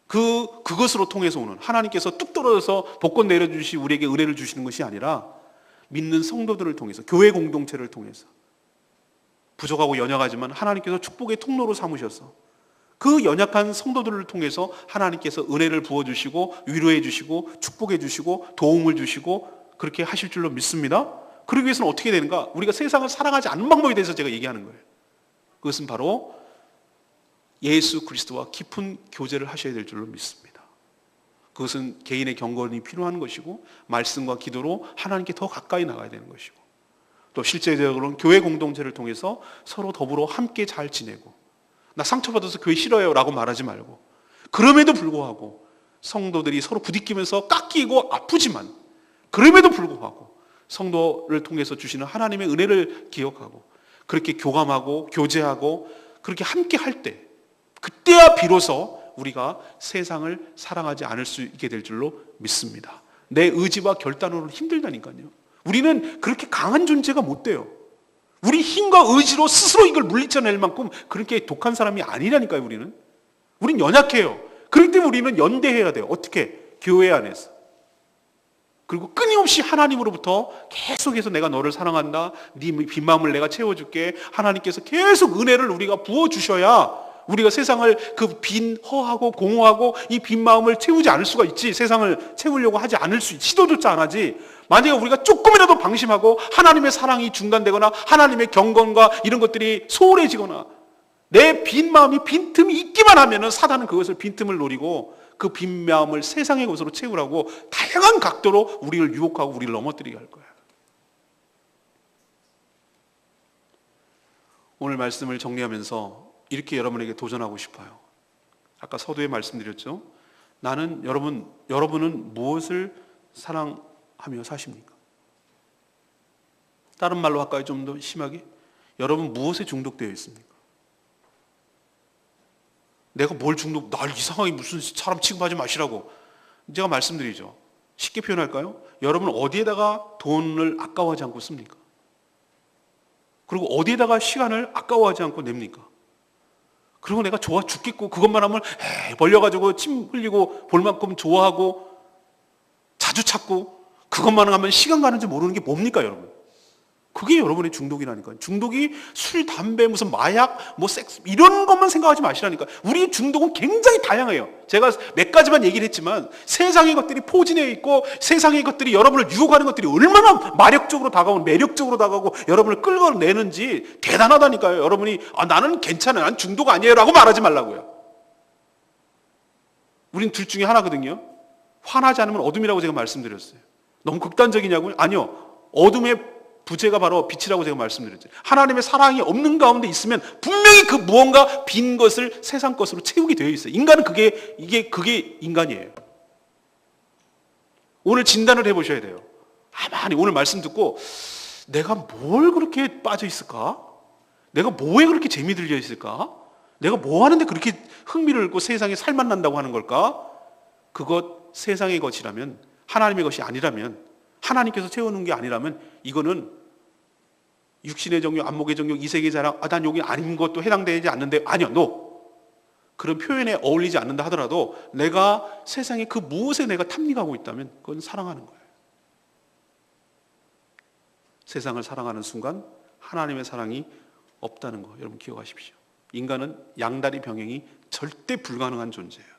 그것으로 통해서 오는, 하나님께서 뚝 떨어져서 복권 내려주시 우리에게 은혜를 주시는 것이 아니라 믿는 성도들을 통해서, 교회 공동체를 통해서, 부족하고 연약하지만 하나님께서 축복의 통로로 삼으셔서 그 연약한 성도들을 통해서 하나님께서 은혜를 부어주시고 위로해 주시고 축복해 주시고 도움을 주시고 그렇게 하실 줄로 믿습니다. 그러기 위해서는 어떻게 되는가? 우리가 세상을 사랑하지 않는 방법에 대해서 제가 얘기하는 거예요. 그것은 바로 예수 그리스도와 깊은 교제를 하셔야 될 줄로 믿습니다. 그것은 개인의 경건이 필요한 것이고, 말씀과 기도로 하나님께 더 가까이 나가야 되는 것이고, 또 실제적으로는 교회 공동체를 통해서 서로 더불어 함께 잘 지내고, 나 상처받아서 교회 싫어요 라고 말하지 말고, 그럼에도 불구하고 성도들이 서로 부딪히면서 깎이고 아프지만, 그럼에도 불구하고 성도를 통해서 주시는 하나님의 은혜를 기억하고 그렇게 교감하고 교제하고 그렇게 함께 할 때, 그때야 비로소 우리가 세상을 사랑하지 않을 수 있게 될 줄로 믿습니다. 내 의지와 결단으로는 힘들다니까요. 우리는 그렇게 강한 존재가 못 돼요. 우리 힘과 의지로 스스로 이걸 물리쳐낼 만큼 그렇게 독한 사람이 아니라니까요. 우린 연약해요. 그렇기 때문에 우리는 연대해야 돼요. 어떻게? 교회 안에서. 그리고 끊임없이 하나님으로부터 계속해서 내가 너를 사랑한다, 네 빈마음을 내가 채워줄게, 하나님께서 계속 은혜를 우리가 부어주셔야 우리가 세상을 그 빈 허하고 공허하고 이 빈마음을 채우지 않을 수가 있지. 세상을 채우려고 하지 않을 수 있지. 시도조차 안 하지. 만약에 우리가 조금이라도 방심하고 하나님의 사랑이 중단되거나 하나님의 경건과 이런 것들이 소홀해지거나 내 빈마음이 빈틈이 있기만 하면은 사단은 그것을 빈틈을 노리고 그 빈마음을 세상의 것으로 채우라고 다양한 각도로 우리를 유혹하고 우리를 넘어뜨리게 할 거야. 오늘 말씀을 정리하면서 이렇게 여러분에게 도전하고 싶어요. 아까 서두에 말씀드렸죠. 여러분은 무엇을 사랑하며 사십니까? 다른 말로 할까요? 좀 더 심하게? 여러분 무엇에 중독되어 있습니까? 내가 날 이상하게 무슨 사람 취급하지 마시라고 제가 말씀드리죠. 쉽게 표현할까요? 여러분 어디에다가 돈을 아까워하지 않고 씁니까? 그리고 어디에다가 시간을 아까워하지 않고 냅니까? 그리고 내가 좋아 죽겠고 그것만 하면 벌려가지고 침 흘리고 볼 만큼 좋아하고 자주 찾고 그것만 하면 시간 가는지 모르는 게 뭡니까 여러분? 그게 여러분의 중독이라니까요. 중독이 술, 담배, 무슨 마약, 섹스 이런 것만 생각하지 마시라니까요. 우리의 중독은 굉장히 다양해요. 제가 몇 가지만 얘기를 했지만 세상의 것들이 포진해 있고 세상의 것들이 여러분을 유혹하는 것들이 얼마나 마력적으로 다가오고 매력적으로 다가오고 여러분을 끌어내는지 대단하다니까요. 여러분이 나는 괜찮아요. 난 중독 아니에요 라고 말하지 말라고요. 우린 둘 중에 하나거든요. 화나지 않으면 어둠이라고 제가 말씀드렸어요. 너무 극단적이냐고요? 아니요. 어둠의 부재가 바로 빛이라고 제가 말씀드렸죠. 하나님의 사랑이 없는 가운데 있으면 분명히 그 무언가 빈 것을 세상 것으로 채우게 되어 있어요. 인간은 그게 인간이에요. 오늘 진단을 해보셔야 돼요. 아니 오늘 말씀 듣고 내가 뭘 그렇게 빠져 있을까? 내가 뭐에 그렇게 재미 들려 있을까? 내가 뭐 하는데 그렇게 흥미를 잃고 세상에 살만 난다고 하는 걸까? 그것 세상의 것이라면, 하나님의 것이 아니라면, 하나님께서 채우는 게 아니라면 이거는 육신의 정욕, 안목의 정욕, 이색의 자랑, 난 여기 아닌 것도 해당되지 않는데, 아니요, no. 그런 표현에 어울리지 않는다 하더라도 내가 세상에 그 무엇에 내가 탐닉하고 있다면 그건 사랑하는 거예요. 세상을 사랑하는 순간 하나님의 사랑이 없다는 거 여러분 기억하십시오. 인간은 양다리 병행이 절대 불가능한 존재예요.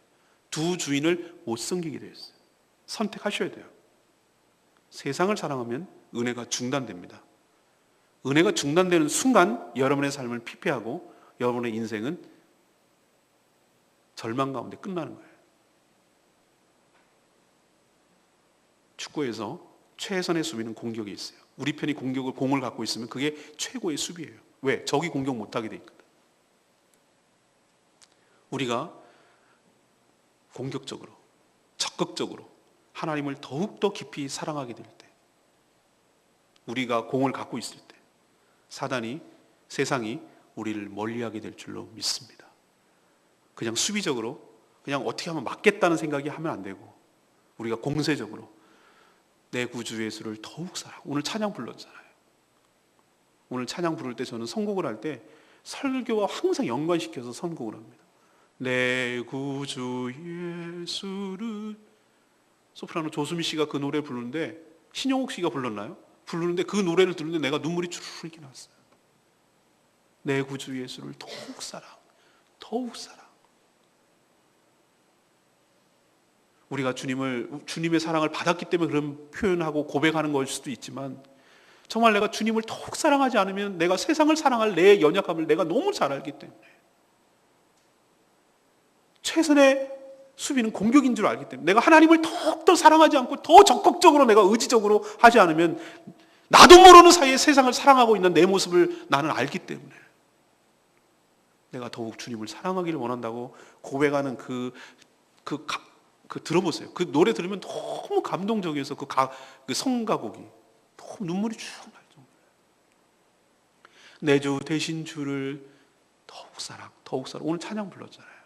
두 주인을 못 섬기게 되어 있어요. 선택하셔야 돼요. 세상을 사랑하면 은혜가 중단됩니다. 은혜가 중단되는 순간 여러분의 삶을 피폐하고 여러분의 인생은 절망 가운데 끝나는 거예요. 축구에서 최선의 수비는 공격이 있어요. 우리 편이 공을 갖고 있으면 그게 최고의 수비예요. 왜? 적이 공격 못하게 돼 있거든. 우리가 공격적으로, 적극적으로 하나님을 더욱더 깊이 사랑하게 될 때, 우리가 공을 갖고 있을 때 사단이, 세상이 우리를 멀리하게 될 줄로 믿습니다. 그냥 수비적으로 그냥 어떻게 하면 맞겠다는 생각이 하면 안 되고 우리가 공세적으로 내 구주 예수를 더욱 사랑. 오늘 찬양 불렀잖아요. 오늘 찬양 부를 때 저는 선곡을 할 때 설교와 항상 연관시켜서 선곡을 합니다. 내 구주 예수를, 소프라노 조수미 씨가 그 노래 부르는데 신영옥 씨가 불렀나요? 부르는데 그 노래를 들었는데 내가 눈물이 주르륵 났어요. 내 구주 예수를 더욱 사랑, 더욱 사랑. 우리가 주님의 사랑을 받았기 때문에 그런 표현하고 고백하는 걸 수도 있지만 정말 내가 주님을 더욱 사랑하지 않으면 내가 세상을 사랑할 내 연약함을 내가 너무 잘 알기 때문에 최선의 수비는 공격인 줄 알기 때문에 내가 하나님을 더욱더 사랑하지 않고 더 적극적으로 내가 의지적으로 하지 않으면 나도 모르는 사이에 세상을 사랑하고 있는 내 모습을 나는 알기 때문에 내가 더욱 주님을 사랑하기를 원한다고 고백하는 들어보세요. 그 노래 들으면 너무 감동적이어서 그 성가곡이 너무 눈물이 쭉 날 정도예요. 내 주 되신 주를 더욱 사랑. 오늘 찬양 불렀잖아요.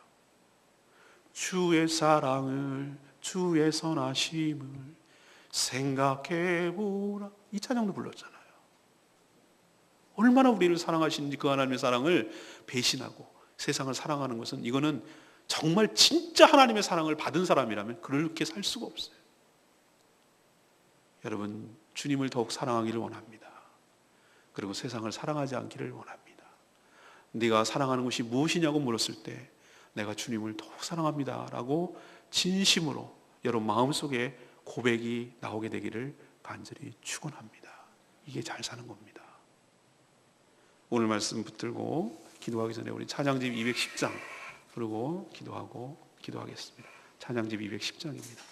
주의 사랑을, 주의 선하심을 생각해보라. 이 찬양도 불렀잖아요. 얼마나 우리를 사랑하시는지, 그 하나님의 사랑을 배신하고 세상을 사랑하는 것은, 이거는 정말 진짜 하나님의 사랑을 받은 사람이라면 그렇게 살 수가 없어요. 여러분, 주님을 더욱 사랑하기를 원합니다. 그리고 세상을 사랑하지 않기를 원합니다. 네가 사랑하는 것이 무엇이냐고 물었을 때 내가 주님을 더욱 사랑합니다 라고 진심으로 여러분 마음속에 고백이 나오게 되기를 간절히 축원합니다. 이게 잘 사는 겁니다. 오늘 말씀 붙들고 기도하기 전에 우리 찬양집 210장 부르고 기도하겠습니다. 찬양집 210장입니다.